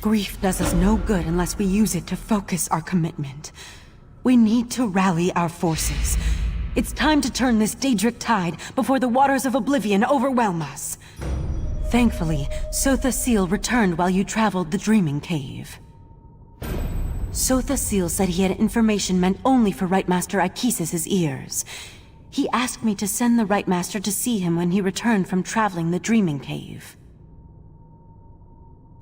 Grief does us no good unless we use it to focus our commitment. We need to rally our forces. It's time to turn this daedric tide before the waters of oblivion overwhelm us. Thankfully, Sotha Seal returned while you traveled the Dreaming Cave. Sotha Seal said he had information meant only for Rite Master Ikesis's ears. He asked me to send the Rite Master to see him when he returned from traveling the Dreaming Cave.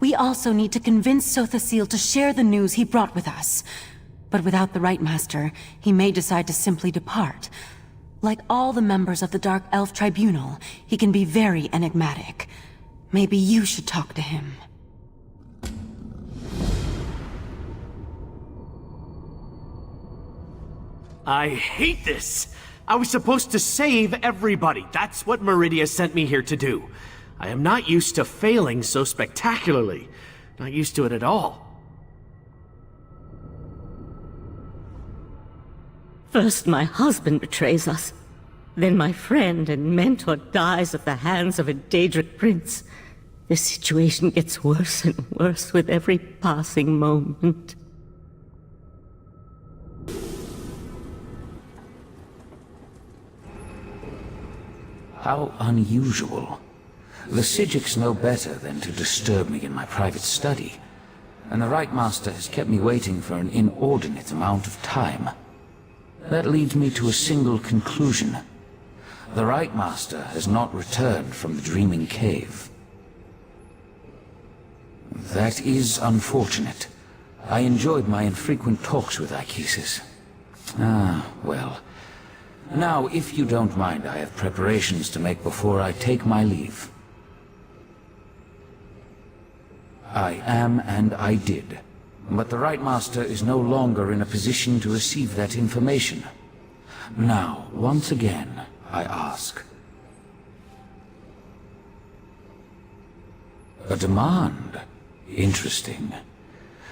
We also need to convince Sotha Seal to share the news he brought with us. But without the Rite Master, he may decide to simply depart. Like all the members of the Dark Elf Tribunal, he can be very enigmatic. Maybe you should talk to him. I hate this! I was supposed to save everybody. That's what Meridia sent me here to do. I am not used to failing so spectacularly. Not used to it at all. First my husband betrays us. Then my friend and mentor dies at the hands of a daedric prince. The situation gets worse and worse with every passing moment. How unusual. The Psijics know better than to disturb me in my private study, and the Rite Master has kept me waiting for an inordinate amount of time. That leads me to a single conclusion. The Rite Master has not returned from the Dreaming Cave. That is unfortunate. I enjoyed my infrequent talks with Ikesis. Well. Now, if you don't mind, I have preparations to make before I take my leave. I am, and I did. But the Rite Master is no longer in a position to receive that information. Now, once again, I ask. A demand? Interesting.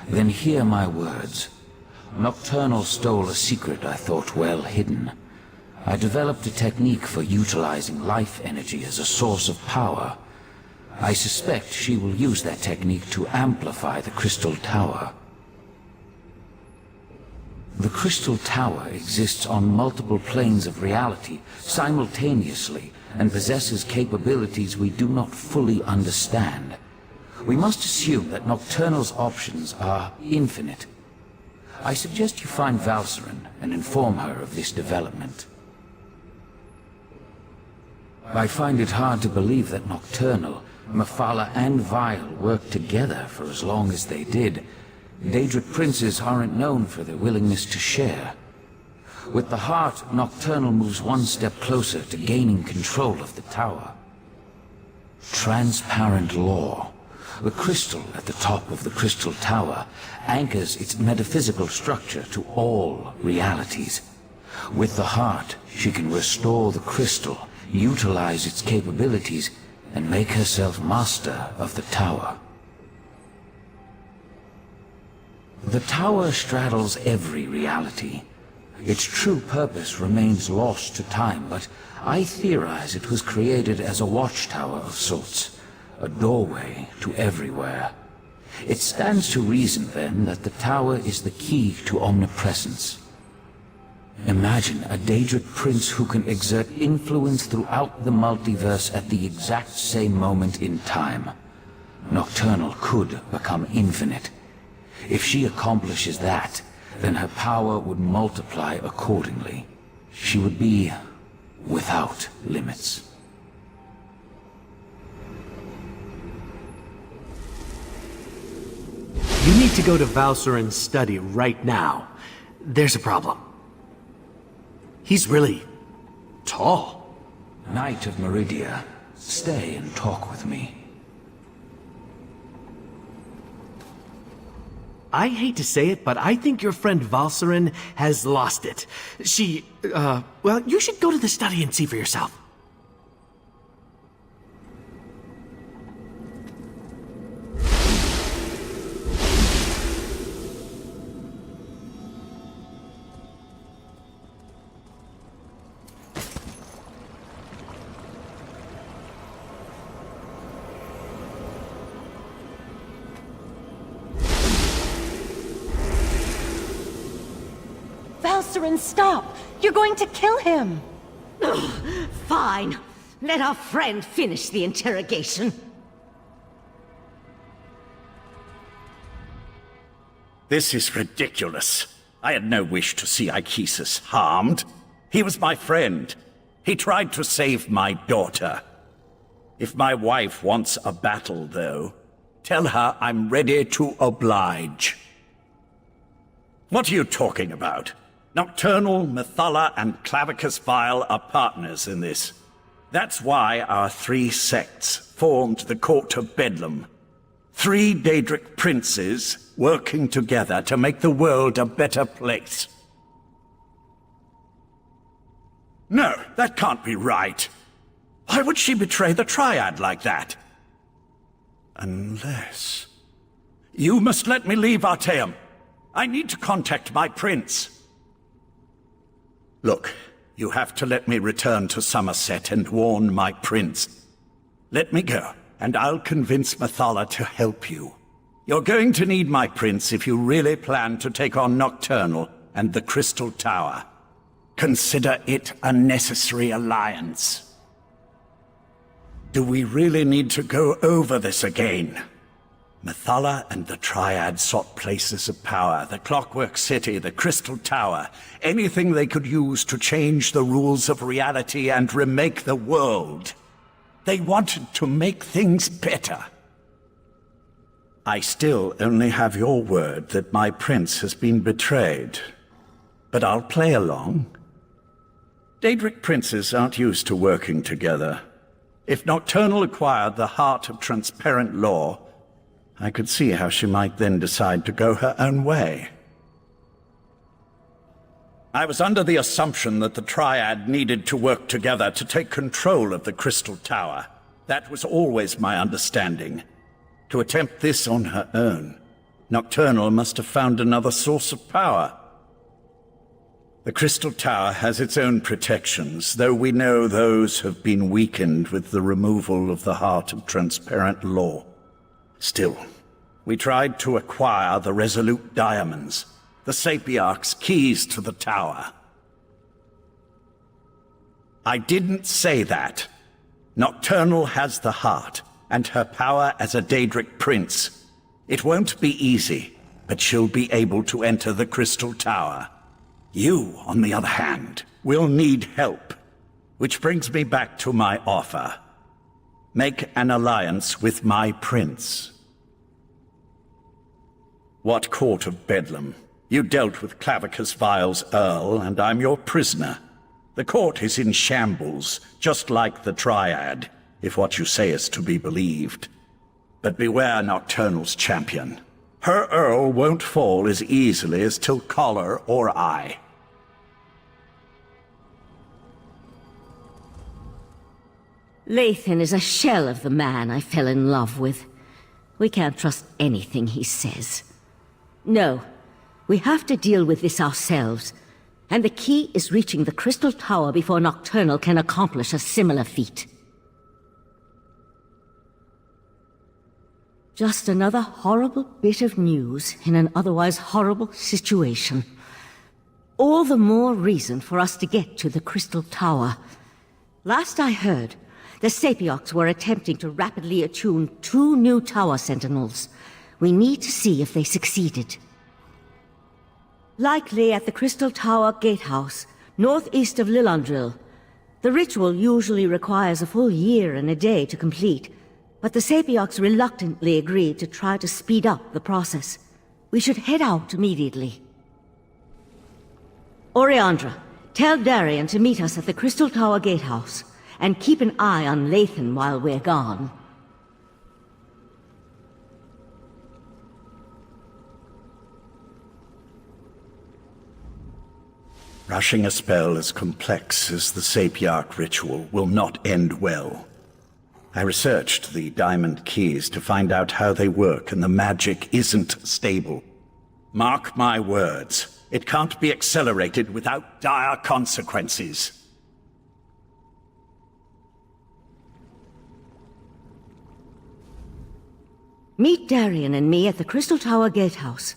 Then hear my words. Nocturnal stole a secret I thought well hidden. I developed a technique for utilizing life energy as a source of power. I suspect she will use that technique to amplify the Crystal Tower. The Crystal Tower exists on multiple planes of reality simultaneously and possesses capabilities we do not fully understand. We must assume that Nocturnal's options are infinite. I suggest you find Valcerin and inform her of this development. I find it hard to believe that Nocturnal, Mephala, and Vile worked together for as long as they did. Daedric princes aren't known for their willingness to share. With the heart, Nocturnal moves one step closer to gaining control of the tower. Transparent law. The crystal at the top of the Crystal Tower anchors its metaphysical structure to all realities. With the heart, she can restore the crystal, utilize its capabilities, and make herself master of the tower. The tower straddles every reality. Its true purpose remains lost to time, but I theorize it was created as a watchtower of sorts, a doorway to everywhere. It stands to reason, then, that the tower is the key to omnipresence. Imagine a daedric prince who can exert influence throughout the multiverse at the exact same moment in time. Nocturnal could become infinite. If she accomplishes that, then her power would multiply accordingly. She would be without limits. You need to go to Valcerin's study right now. There's a problem. He's really tall. Knight of Meridia, stay and talk with me. I hate to say it, but I think your friend Valcerin has lost it. Well, you should go to the study and see for yourself. sorcerer stop! You're going to kill him! Fine. Let our friend finish the interrogation. This is ridiculous. I had no wish to see Ichesus harmed. He was my friend. He tried to save my daughter. If my wife wants a battle, though, tell her I'm ready to oblige. What are you talking about? Nocturnal, Methala, and Clavicus Vile are partners in this. That's why our three sects formed the Court of Bedlam. 3 Daedric princes working together to make the world a better place. No, that can't be right. Why would she betray the Triad like that? Unless... You must let me leave, Artaeum. I need to contact my prince. Look, you have to let me return to Summerset and warn my prince. Let me go, and I'll convince Methala to help you. You're going to need my prince if you really plan to take on Nocturnal and the Crystal Tower. Consider it a necessary alliance. Do we really need to go over this again? Methala and the Triad sought places of power, the Clockwork City, the Crystal Tower, anything they could use to change the rules of reality and remake the world. They wanted to make things better. I still only have your word that my prince has been betrayed. But I'll play along. Daedric princes aren't used to working together. If Nocturnal acquired the heart of transparent law, I could see how she might then decide to go her own way. I was under the assumption that the Triad needed to work together to take control of the Crystal Tower. That was always my understanding. To attempt this on her own, Nocturnal must have found another source of power. The Crystal Tower has its own protections, though we know those have been weakened with the removal of the heart of transparent law. Still, we tried to acquire the Resolute Diamonds, the Sapiarch's keys to the tower. I didn't say that. Nocturnal has the heart, and her power as a Daedric prince. It won't be easy, but she'll be able to enter the Crystal Tower. You, on the other hand, will need help. Which brings me back to my offer. Make an alliance with my prince. What Court of Bedlam? You dealt with Clavicus Vile's Earl, and I'm your prisoner. The court is in shambles, just like the Triad, if what you say is to be believed. But beware Nocturnal's champion. Her Earl won't fall as easily as Tilcollar or I. Lathan is a shell of the man I fell in love with. We can't trust anything he says. No, we have to deal with this ourselves. And the key is reaching the Crystal Tower before Nocturnal can accomplish a similar feat. Just another horrible bit of news in an otherwise horrible situation. All the more reason for us to get to the Crystal Tower. Last I heard, the Sapiarchs were attempting to rapidly attune 2 new tower sentinels. We need to see if they succeeded. Likely at the Crystal Tower Gatehouse, northeast of Lillandril. The ritual usually requires a full year and a day to complete, but the Sapiarchs reluctantly agreed to try to speed up the process. We should head out immediately. Oriandra, tell Darian to meet us at the Crystal Tower Gatehouse, and keep an eye on Lathan while we're gone. Rushing a spell as complex as the Sapiarch ritual will not end well. I researched the diamond keys to find out how they work, and the magic isn't stable. Mark my words, it can't be accelerated without dire consequences. Meet Darian and me at the Crystal Tower Gatehouse.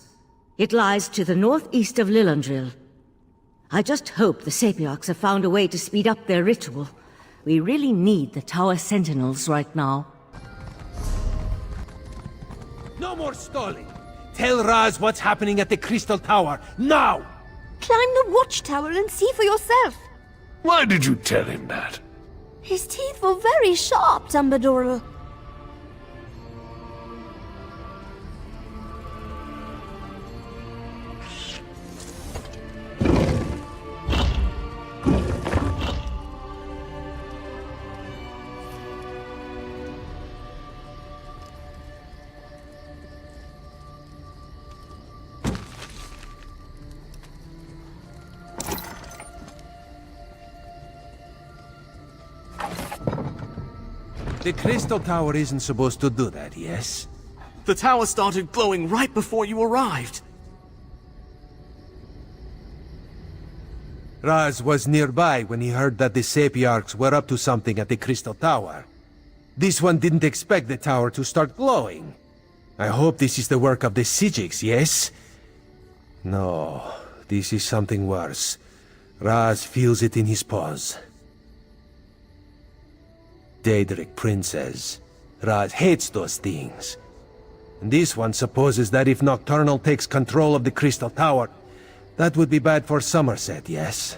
It lies to the northeast of Lillandril. I just hope the Sapiarchs have found a way to speed up their ritual. We really need the Tower Sentinels right now. No more stalling! Tell Raz what's happening at the Crystal Tower, now! Climb the watchtower and see for yourself. Why did you tell him that? His teeth were very sharp, Dumbledore. The Crystal Tower isn't supposed to do that, yes? The tower started glowing right before you arrived. Raz was nearby when he heard that the Sapiarchs were up to something at the Crystal Tower. This one didn't expect the tower to start glowing. I hope this is the work of the Psijics, yes? No, this is something worse. Raz feels it in his paws. Daedric princes. Raz hates those things. And this one supposes that if Nocturnal takes control of the Crystal Tower, that would be bad for Summerset, yes?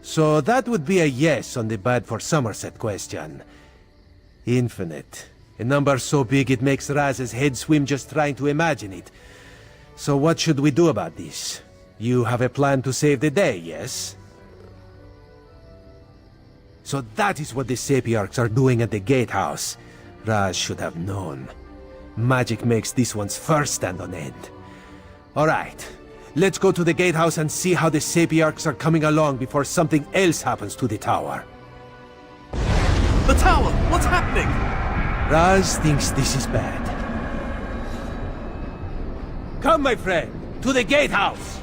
So that would be a yes on the bad for Summerset question. Infinite. A number so big it makes Raz's head swim just trying to imagine it. So what should we do about this? You have a plan to save the day, yes? So that is what the Sapiarchs are doing at the gatehouse. Raz should have known. Magic makes this one's fur stand on end. Alright, let's go to the gatehouse and see how the Sapiarchs are coming along before something else happens to the tower. The tower! What's happening? Raz thinks this is bad. Come, my friend, to the gatehouse!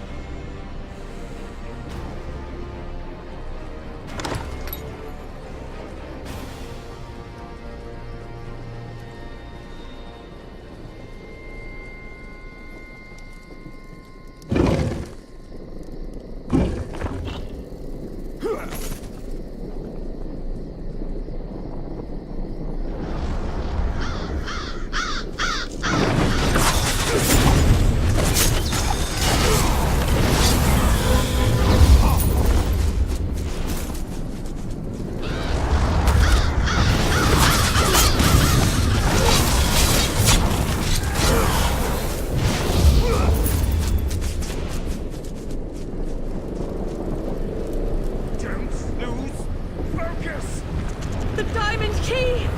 The diamond key!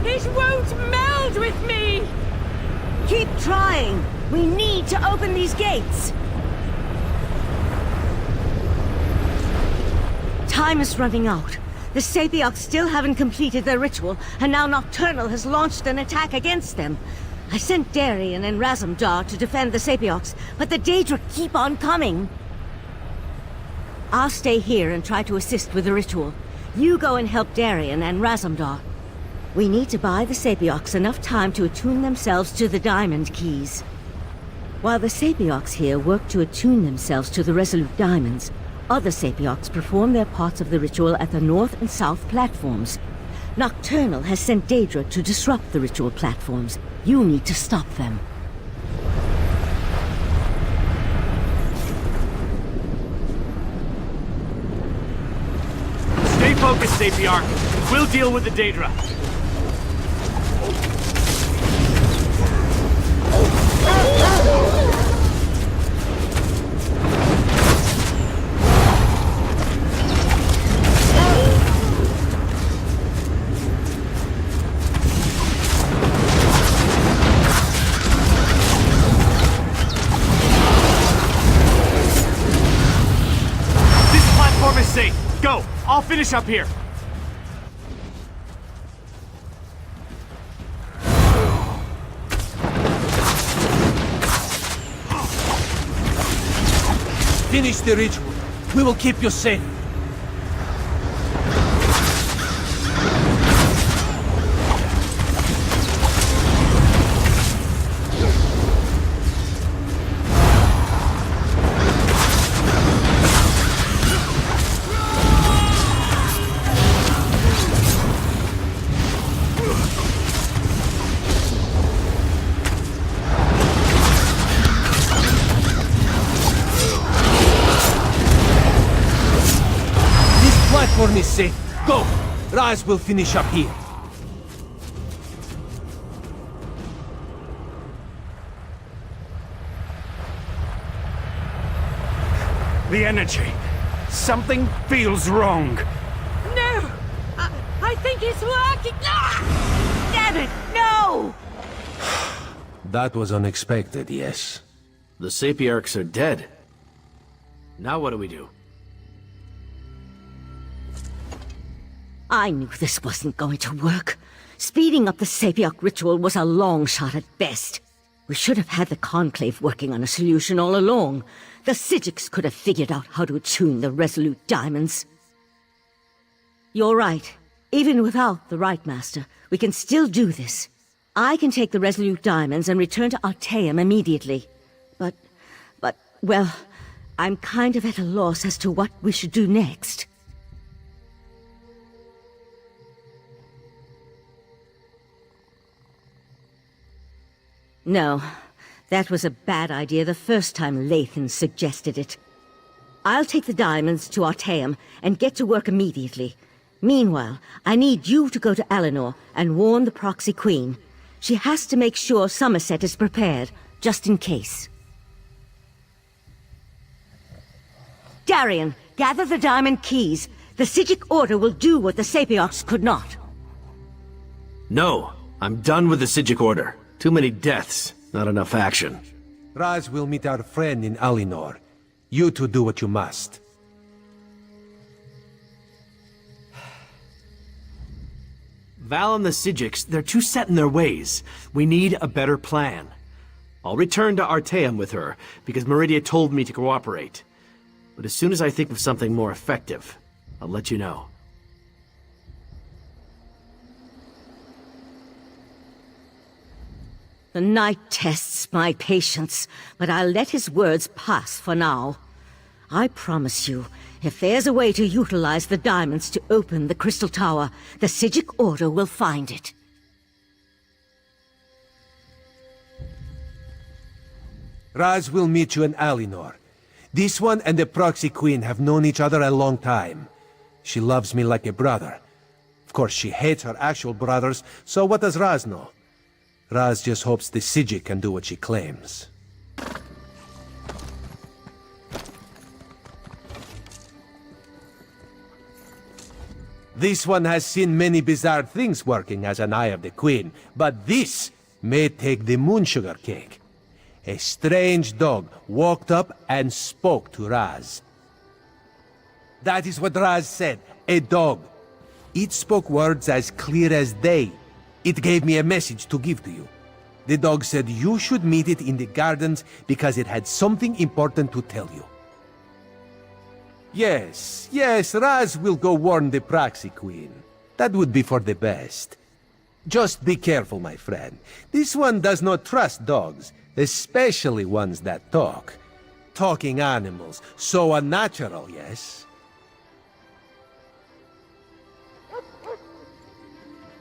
It won't meld with me! Keep trying! We need to open these gates! Time is running out. The Sapiarchs still haven't completed their ritual, and now Nocturnal has launched an attack against them. I sent Darien and Razumdar to defend the Sapiarchs, but the daedra keep on coming. I'll stay here and try to assist with the ritual. You go and help Darien and Razumdar. We need to buy the Sapiarchs enough time to attune themselves to the diamond keys. While the Sapiarchs here work to attune themselves to the Resolute Diamonds, other Sapiarchs perform their parts of the ritual at the north and south platforms. Nocturnal has sent daedra to disrupt the ritual platforms. You need to stop them. Stay focused, Sapiarch. We'll deal with the daedra. Is safe. Go! I'll finish up here. Finish the ritual. We will keep you safe. platform is safe. Go! Raz will finish up here. The energy. Something feels wrong. No! I think it's working! Ah! Damn it! No! That was unexpected, yes. The Sapiarchs are dead. Now what do we do? I knew this wasn't going to work. Speeding up the Sapiarch ritual was a long shot at best. We should have had the Conclave working on a solution all along. The Psijics could have figured out how to attune the Resolute Diamonds. You're right. Even without the Right Master, we can still do this. I can take the Resolute Diamonds and return to Artaeum immediately. But, well, I'm kind of at a loss as to what we should do next. No, that was a bad idea the first time Lathan suggested it. I'll take the diamonds to Artaeum and get to work immediately. Meanwhile, I need you to go to Eleanor and warn the Proxy Queen. She has to make sure Summerset is prepared, just in case. Darian, gather the diamond keys. The Psijic Order will do what the Sapiarchs could not. No, I'm done with the Psijic Order. Too many deaths, not enough action. Raz will meet our friend in Alinor. You two do what you must. Val and the Psijics, they're too set in their ways. We need a better plan. I'll return to Artaeum with her, because Meridia told me to cooperate. But as soon as I think of something more effective, I'll let you know. The Knight tests my patience, but I'll let his words pass for now. I promise you, if there's a way to utilize the diamonds to open the Crystal Tower, the Psijic Order will find it. Raz will meet you in Alinor. This one and the Proxy Queen have known each other a long time. She loves me like a brother. Of course, she hates her actual brothers, so what does Raz know? Raz just hopes the Psijic can do what she claims. This one has seen many bizarre things working as an Eye of the Queen, but this may take the moonsugar cake. A strange dog walked up and spoke to Raz. That is what Raz said, a dog. It spoke words as clear as day. It gave me a message to give to you. The dog said you should meet it in the gardens because it had something important to tell you. Yes, Raz will go warn the Proxy Queen. That would be for the best. Just be careful, my friend. This one does not trust dogs, especially ones that talk. Talking animals, so unnatural, yes?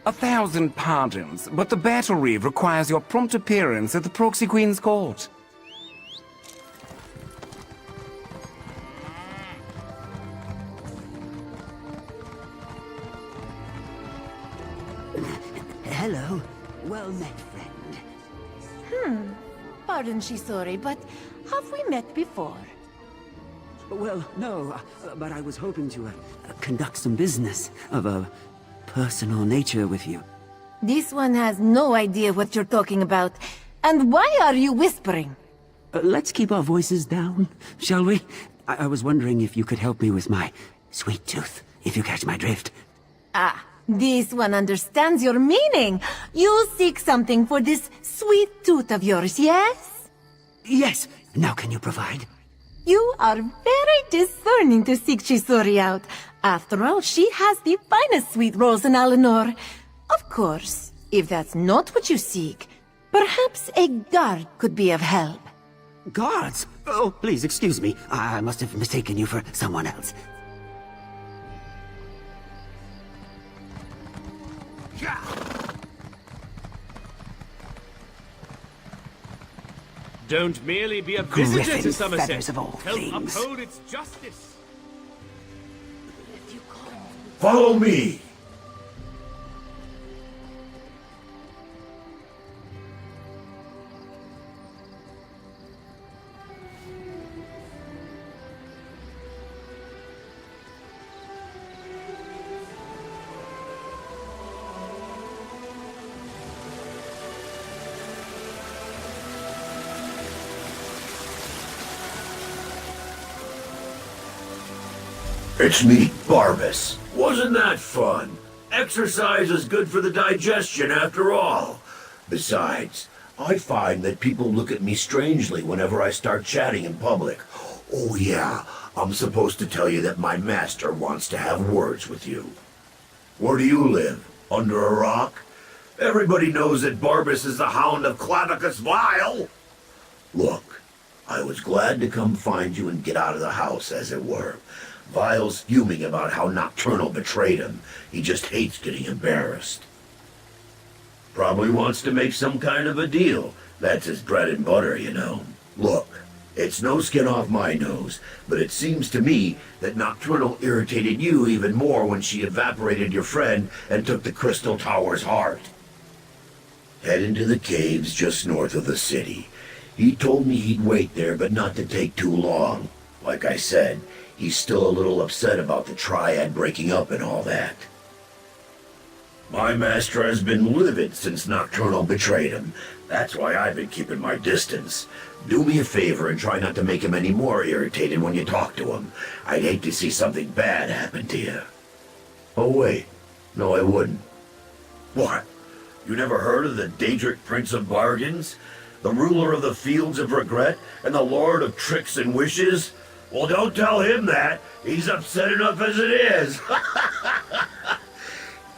1,000 pardons, but the battle reeve requires your prompt appearance at the Proxy Queen's court. Hello. Well met, friend. Pardon, Shisori, but have we met before? Well, no, but I was hoping to conduct some business of a personal nature with you. This one has no idea what you're talking about. And why are you whispering? Let's keep our voices down, shall we? I was wondering if you could help me with my sweet tooth, if you catch my drift. Ah, this one understands your meaning. You seek something for this sweet tooth of yours, yes? Yes. Now can you provide? You are very discerning to seek Shisori out. After all, she has the finest sweet rolls in Alinor. Of course, if that's not what you seek, perhaps a guard could be of help. Guards? Oh, please excuse me. I must have mistaken you for someone else. Don't merely be a visitor to Griffin Summerset. feathers of all Help things. uphold its justice. If you call Follow me. It's me, Barbas. Wasn't that fun? Exercise is good for the digestion after all. Besides, I find that people look at me strangely whenever I start chatting in public. Oh yeah, I'm supposed to tell you that my master wants to have words with you. Where do you live? Under a rock? Everybody knows that Barbas is the Hound of Clavicus Vile. Look, I was glad to come find you and get out of the house, as it were. Vile's fuming about how Nocturnal betrayed him. He just hates getting embarrassed. Probably wants to make some kind of a deal. That's his bread and butter, you know. Look, it's no skin off my nose, but it seems to me that Nocturnal irritated you even more when she evaporated your friend and took the Crystal Tower's heart. Head into the caves just north of the city. He told me he'd wait there, but not to take too long. Like I said, he's still a little upset about the Triad breaking up and all that. My master has been livid since Nocturnal betrayed him. That's why I've been keeping my distance. Do me a favor and try not to make him any more irritated when you talk to him. I'd hate to see something bad happen to you. Oh wait, no I wouldn't. What? You never heard of the Daedric Prince of Bargains? The ruler of the Fields of Regret and the Lord of Tricks and Wishes? Well, don't tell him that. He's upset enough as it is.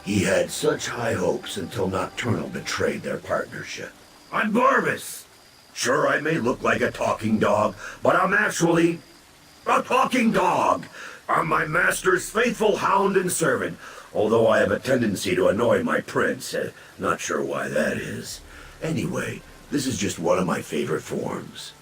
He had such high hopes until Nocturnal betrayed their partnership. I'm Barbas. Sure, I may look like a talking dog, but I'm actually a talking dog. I'm my master's faithful hound and servant, although I have a tendency to annoy my prince. Not sure why that is. Anyway, this is just one of my favorite forms.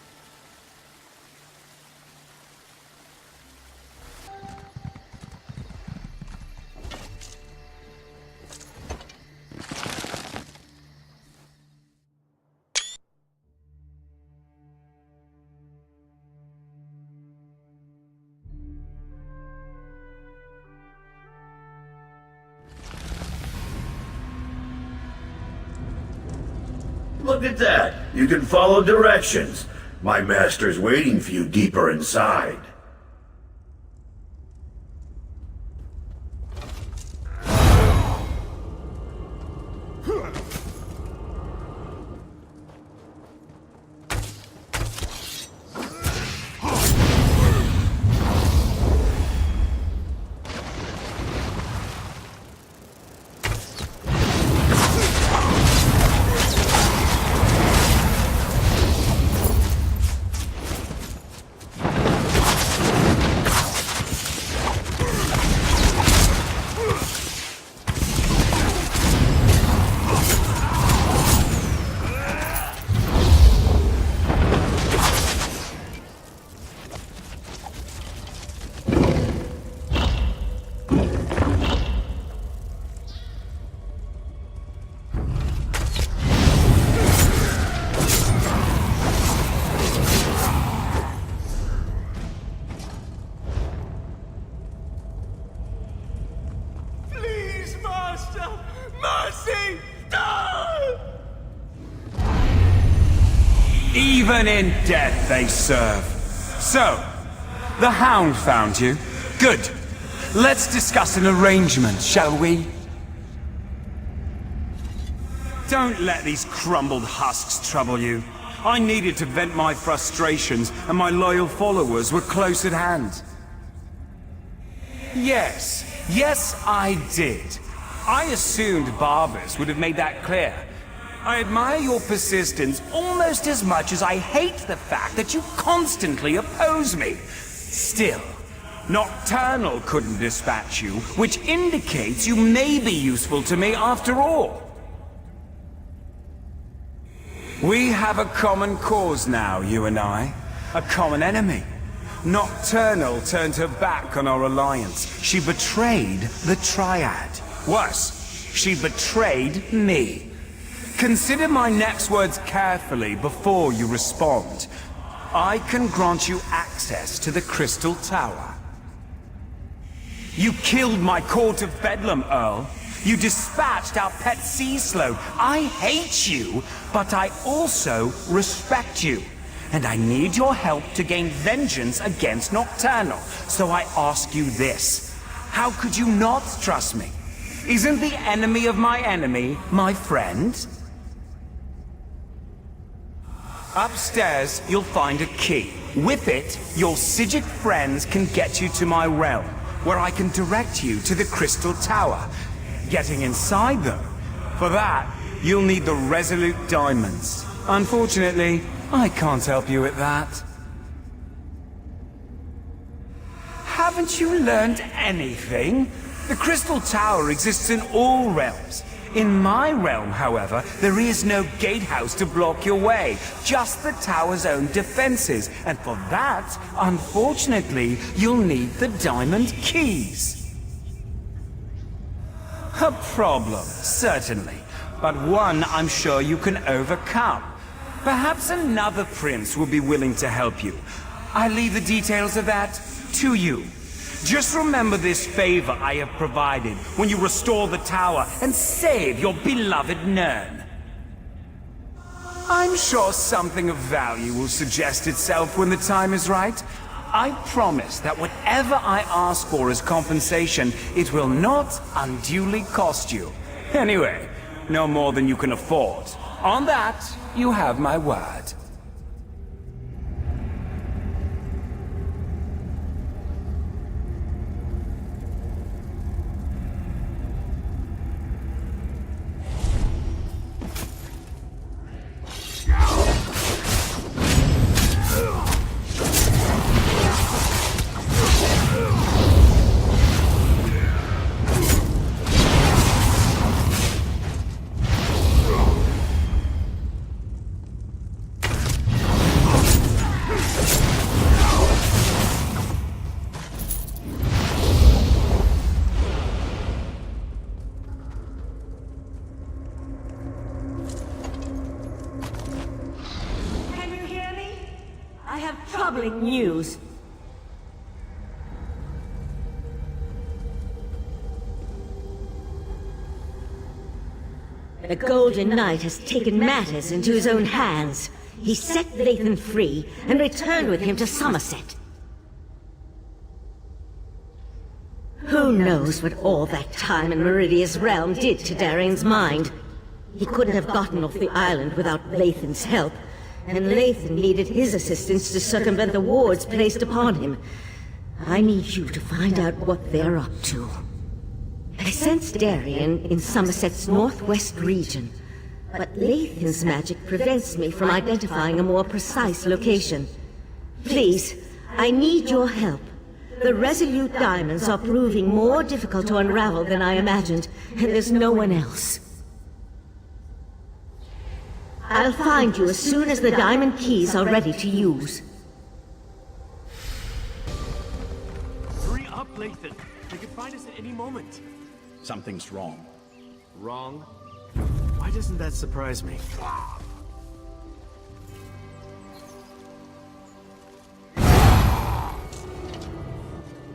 Look at that! You can follow directions. My master's waiting for you deeper inside. Even in death they serve. So, the Hound found you? Good. Let's discuss an arrangement, shall we? Don't let these crumbled husks trouble you. I needed to vent my frustrations, and my loyal followers were close at hand. Yes, I did. I assumed Barbas would have made that clear. I admire your persistence almost as much as I hate the fact that you constantly oppose me. Still, Nocturnal couldn't dispatch you, which indicates you may be useful to me after all. We have a common cause now, you and I. A common enemy. Nocturnal turned her back on our alliance. She betrayed the Triad. Worse, she betrayed me. Consider my next words carefully before you respond. I can grant you access to the Crystal Tower. You killed my court of Bedlam, Earl. You dispatched our pet sea slow. I hate you, but I also respect you. And I need your help to gain vengeance against Nocturnal. So I ask you this. How could you not trust me? Isn't the enemy of my enemy my friend? Upstairs, you'll find a key. With it, your Psijic friends can get you to my realm, where I can direct you to the Crystal Tower. Getting inside, though, for that, you'll need the Resolute Diamonds. Unfortunately, I can't help you with that. Haven't you learned anything? The Crystal Tower exists in all realms. In my realm, however, there is no gatehouse to block your way, just the tower's own defenses. And for that, unfortunately, you'll need the diamond keys. A problem, certainly, but one I'm sure you can overcome. Perhaps another prince will be willing to help you. I leave the details of that to you. Just remember this favor I have provided when you restore the tower and save your beloved Nern. I'm sure something of value will suggest itself when the time is right. I promise that whatever I ask for as compensation, it will not unduly cost you. Anyway, no more than you can afford. On that, you have my word. Troubling news. The Golden Knight has taken matters into his own hands. He set Lathan free and returned with him to Summerset. Who knows what all that time in Meridia's realm did to Darian's mind? He couldn't have gotten off the island without Lathan's help. And Lathan needed his assistance to circumvent the wards placed upon him. I need you to find out what they're up to. I sense Darian in Summerset's northwest region, but Lathan's magic prevents me from identifying a more precise location. Please, I need your help. The Resolute Diamonds are proving more difficult to unravel than I imagined, and there's no one else. I'll find you as soon as the diamond keys are ready to use. Hurry up, Lathan. They could find us at any moment. Something's wrong. Wrong? Why doesn't that surprise me?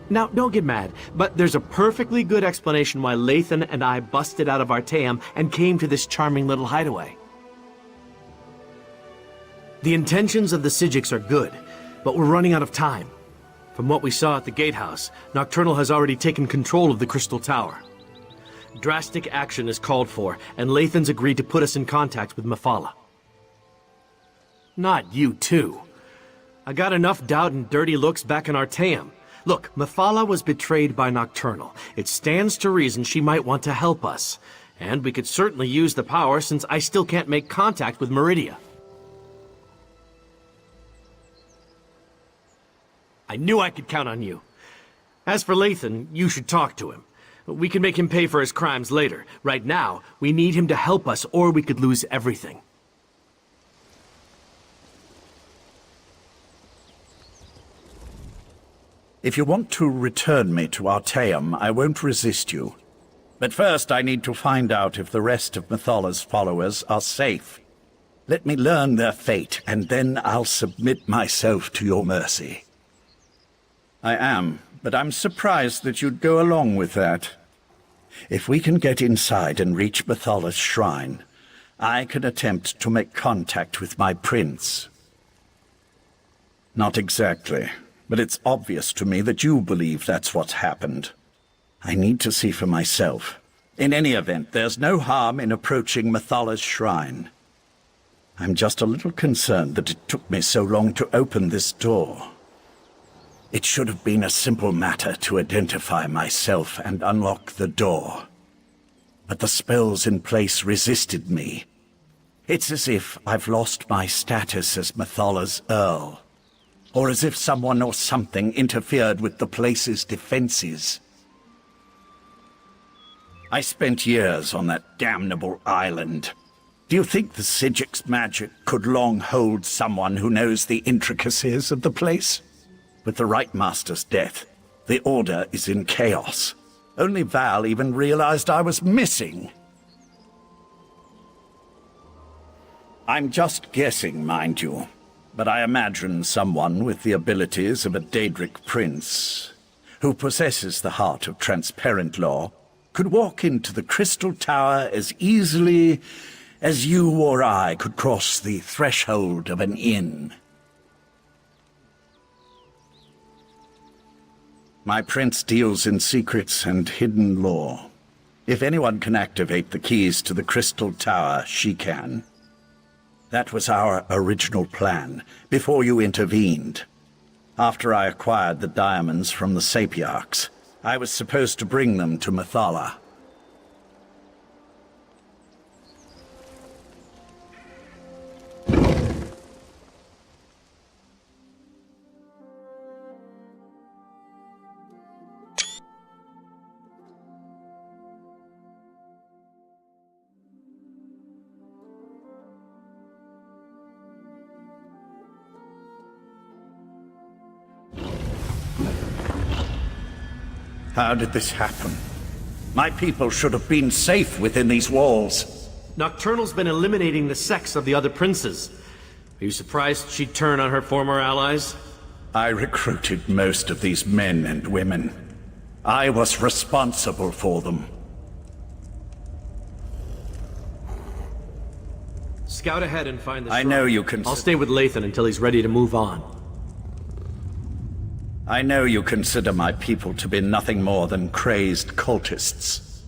Now, don't get mad, but there's a perfectly good explanation why Lathan and I busted out of Artaeum and came to this charming little hideaway. The intentions of the Psijics are good, but we're running out of time. From what we saw at the gatehouse, Nocturnal has already taken control of the Crystal Tower. Drastic action is called for, and Lathan's agreed to put us in contact with Mephala. Not you too. I got enough doubt and dirty looks back in Artaeum. Look, Mephala was betrayed by Nocturnal. It stands to reason she might want to help us. And we could certainly use the power since I still can't make contact with Meridia. I knew I could count on you. As for Lathan, you should talk to him. We can make him pay for his crimes later. Right now, we need him to help us or we could lose everything. If you want to return me to Artaeum, I won't resist you. But first I need to find out if the rest of Mathala's followers are safe. Let me learn their fate, and then I'll submit myself to your mercy. I am, but I'm surprised that you'd go along with that. If we can get inside and reach Mathala's shrine, I can attempt to make contact with my prince. Not exactly, but it's obvious to me that you believe that's what's happened. I need to see for myself. In any event, there's no harm in approaching Mathala's shrine. I'm just a little concerned that it took me so long to open this door. It should have been a simple matter to identify myself and unlock the door. But the spells in place resisted me. It's as if I've lost my status as Mathala's Earl, or as if someone or something interfered with the place's defenses. I spent years on that damnable island. Do you think the Sigic's magic could long hold someone who knows the intricacies of the place? With the Right Master's death, the Order is in chaos. Only Val even realized I was missing. I'm just guessing, mind you, but I imagine someone with the abilities of a daedric prince, who possesses the heart of transparent law, could walk into the Crystal Tower as easily as you or I could cross the threshold of an inn. My prince deals in secrets and hidden lore. If anyone can activate the keys to the Crystal Tower, she can. That was our original plan, before you intervened. After I acquired the diamonds from the Sapiarchs, I was supposed to bring them to Mathala. How did this happen? My people should have been safe within these walls. Nocturnal's been eliminating the sects of the other princes. Are you surprised she'd turn on her former allies? I recruited most of these men and women. I was responsible for them. Scout ahead and find the I shrine. know you can... I'll stay with Lathan until he's ready to move on. I know you consider my people to be nothing more than crazed cultists.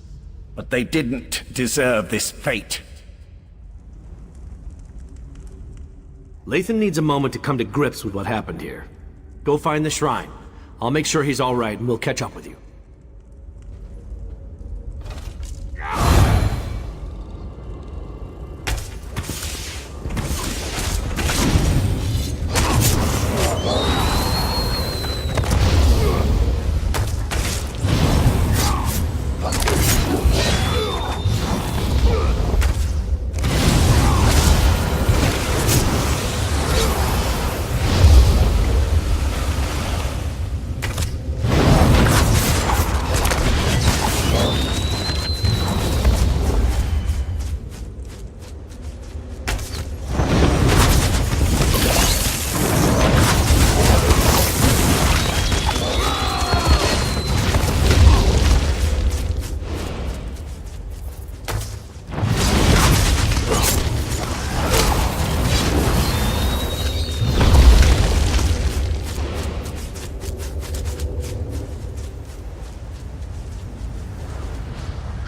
But they didn't deserve this fate. Lathan needs a moment to come to grips with what happened here. Go find the shrine. I'll make sure he's all right and we'll catch up with you.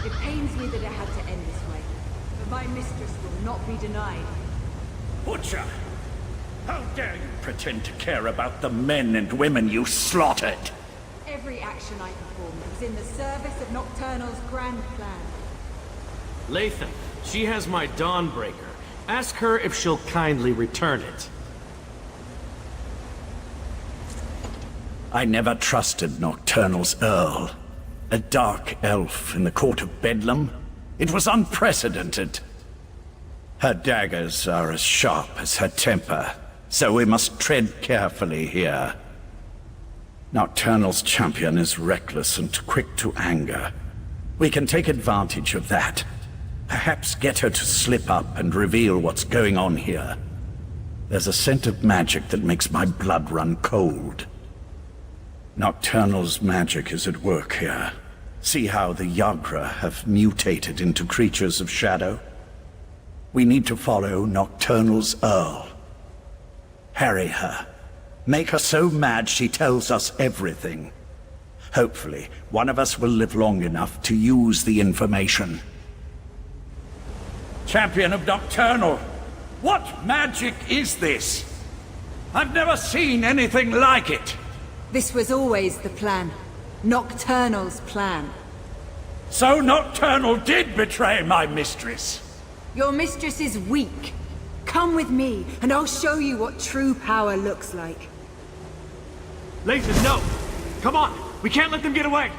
It pains me that it had to end this way, but my mistress will not be denied. Butcher! How dare you pretend to care about the men and women you slaughtered? Every action I performed was in the service of Nocturnal's grand plan. Lathan, she has my Dawnbreaker. Ask her if she'll kindly return it. I never trusted Nocturnal's Earl. A dark elf in the court of Bedlam? It was unprecedented. Her daggers are as sharp as her temper, so we must tread carefully here. Nocturnal's champion is reckless and quick to anger. We can take advantage of that. Perhaps get her to slip up and reveal what's going on here. There's a scent of magic that makes my blood run cold. Nocturnal's magic is at work here. See how the Yagra have mutated into creatures of shadow? We need to follow Nocturnal's Earl. Harry her. Make her so mad she tells us everything. Hopefully, one of us will live long enough to use the information. Champion of Nocturnal, what magic is this? I've never seen anything like it. This was always the plan. Nocturnal's plan. So Nocturnal did betray my mistress. Your mistress is weak. Come with me, and I'll show you what true power looks like. Lathan, no! Come on! We can't let them get away!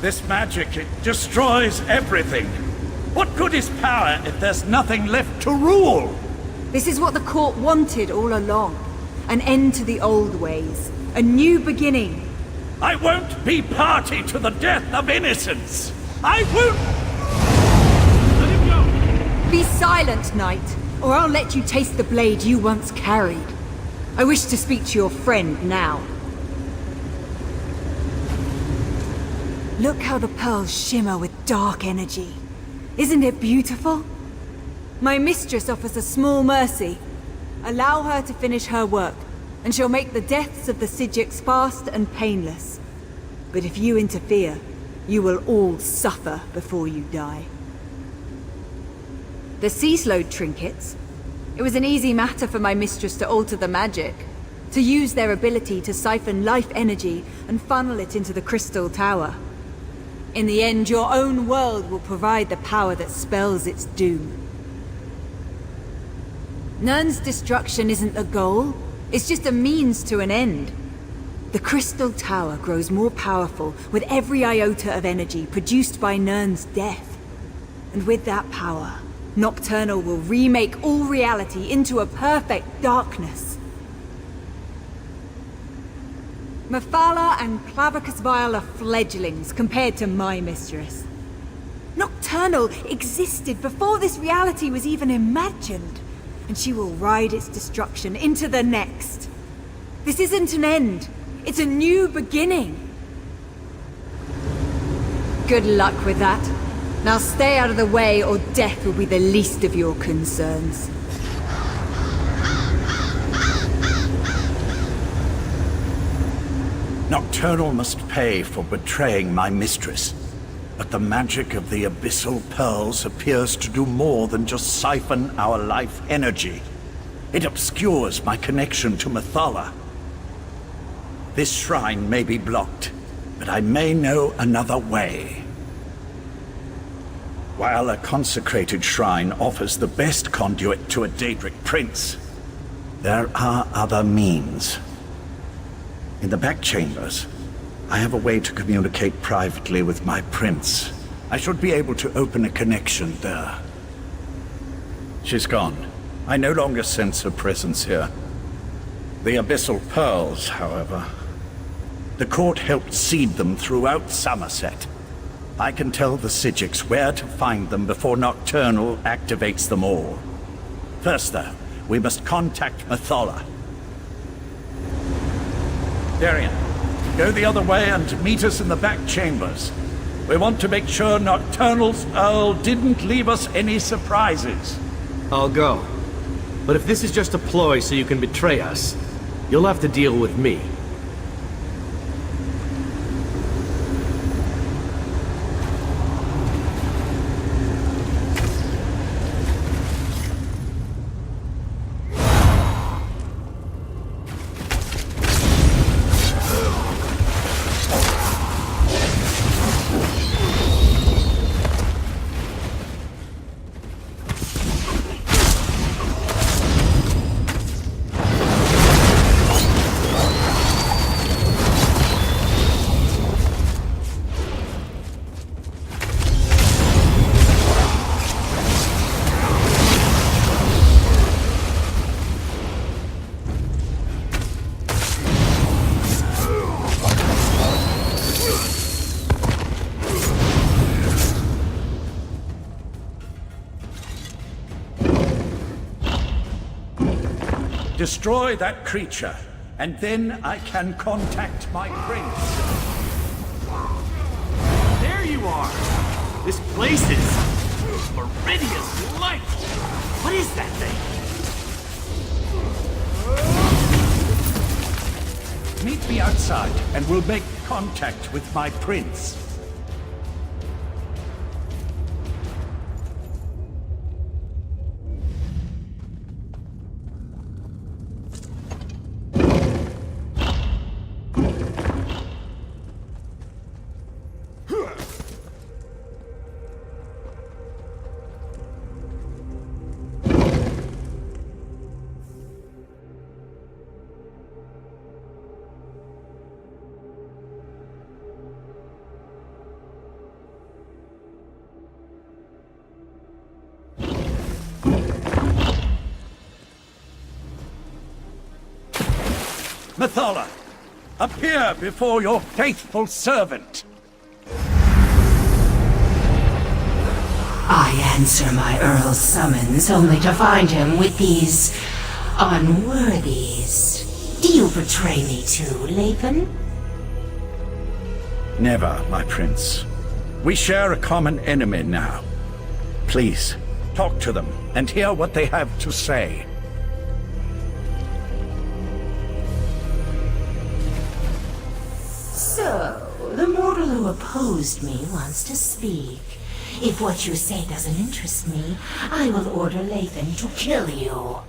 This magic, it destroys everything. What good is power if there's nothing left to rule? This is what the court wanted all along. An end to the old ways. A new beginning. I won't be party to the death of innocents. I won't... Let him go! Be silent, knight, or I'll let you taste the blade you once carried. I wish to speak to your friend now. Look how the pearls shimmer with dark energy. Isn't it beautiful? My mistress offers a small mercy. Allow her to finish her work, and she'll make the deaths of the Psijics fast and painless. But if you interfere, you will all suffer before you die. The sea-slowed trinkets. It was an easy matter for my mistress to alter the magic, to use their ability to siphon life energy and funnel it into the crystal tower. In the end, your own world will provide the power that spells its doom. Nirn's destruction isn't the goal, it's just a means to an end. The crystal tower grows more powerful with every iota of energy produced by Nirn's death. And with that power, Nocturnal will remake all reality into a perfect darkness. Mephala and Clavicus Vile are fledglings compared to my mistress. Nocturnal existed before this reality was even imagined, and she will ride its destruction into the next. This isn't an end, it's a new beginning. Good luck with that. Now stay out of the way, or death will be the least of your concerns. Nocturnal must pay for betraying my mistress. But the magic of the abyssal pearls appears to do more than just siphon our life energy. It obscures my connection to Methala. This shrine may be blocked, but I may know another way. While a consecrated shrine offers the best conduit to a daedric prince, there are other means. In the back chambers, I have a way to communicate privately with my prince. I should be able to open a connection there. She's gone. I no longer sense her presence here. The abyssal pearls, however. The court helped seed them throughout Summerset. I can tell the Psijics where to find them before Nocturnal activates them all. First, though, we must contact Methala. Darian, go the other way and meet us in the back chambers. We want to make sure Nocturnal's Earl didn't leave us any surprises. I'll go. But if this is just a ploy so you can betray us, you'll have to deal with me. Destroy that creature, and then I can contact my prince. There you are! This place is Meridia's light! What is that thing? Meet me outside, and we'll make contact with my prince. Methala, appear before your faithful servant. I answer my Earl's summons only to find him with these unworthies. Do you betray me too, Lathan? Never, my prince. We share a common enemy now. Please, talk to them and hear what they have to say. So, the mortal who opposed me wants to speak. If what you say doesn't interest me, I will order Lathan to kill you.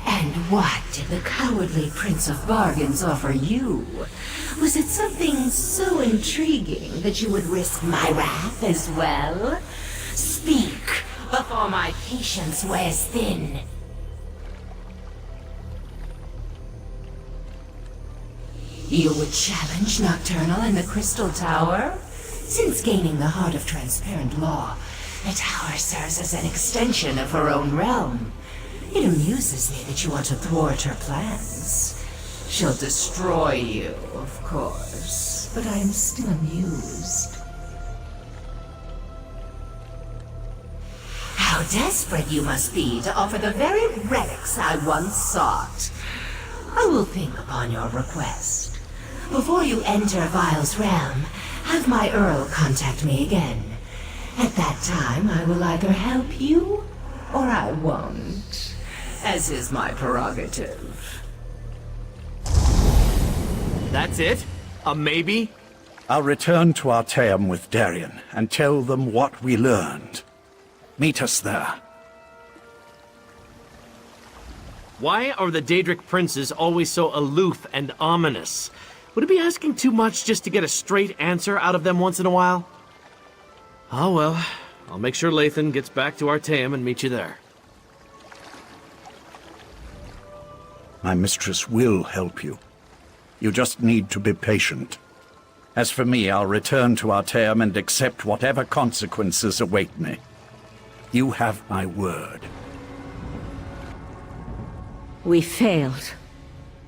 And what did the cowardly Prince of Bargains offer you? Was it something so intriguing that you would risk my wrath as well? Speak, before my patience wears thin. You would challenge Nocturnal in the Crystal Tower? Since gaining the Heart of Transparent Law, the tower serves as an extension of her own realm. It amuses me that you want to thwart her plans. She'll destroy you, of course, but I am still amused. How desperate you must be to offer the very relics I once sought. I will think upon your request. Before you enter Vile's realm, have my Earl contact me again. At that time, I will either help you, or I won't, as is my prerogative. That's it? A maybe? I'll return to Artaeum with Darien and tell them what we learned. Meet us there. Why are the Daedric princes always so aloof and ominous? Would it be asking too much just to get a straight answer out of them once in a while? Oh well, I'll make sure Lathan gets back to Artaeum and meet you there. My mistress will help you. You just need to be patient. As for me, I'll return to Artaeum and accept whatever consequences await me. You have my word. We failed.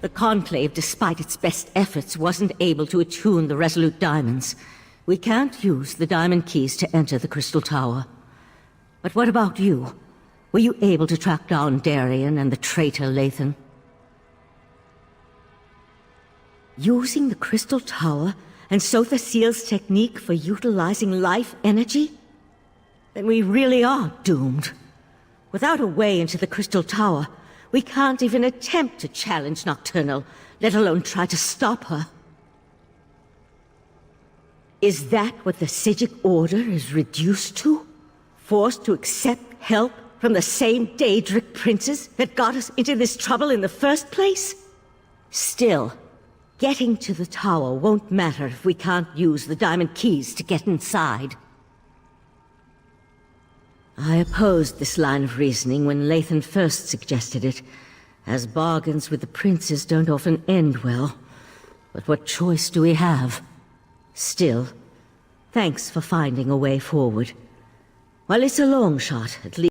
The Conclave, despite its best efforts, wasn't able to attune the Resolute Diamonds. We can't use the Diamond Keys to enter the Crystal Tower. But what about you? Were you able to track down Darien and the traitor Lathan? Using the Crystal Tower and Sotha Seal's technique for utilizing life energy? Then we really are doomed. Without a way into the Crystal Tower, we can't even attempt to challenge Nocturnal, let alone try to stop her. Is that what the Psijic Order is reduced to? Forced to accept help from the same Daedric princes that got us into this trouble in the first place? Still, getting to the tower won't matter if we can't use the Diamond Keys to get inside. I opposed this line of reasoning when Lathan first suggested it, as bargains with the princes don't often end well. But what choice do we have? Still, thanks for finding a way forward. While it's a long shot, at least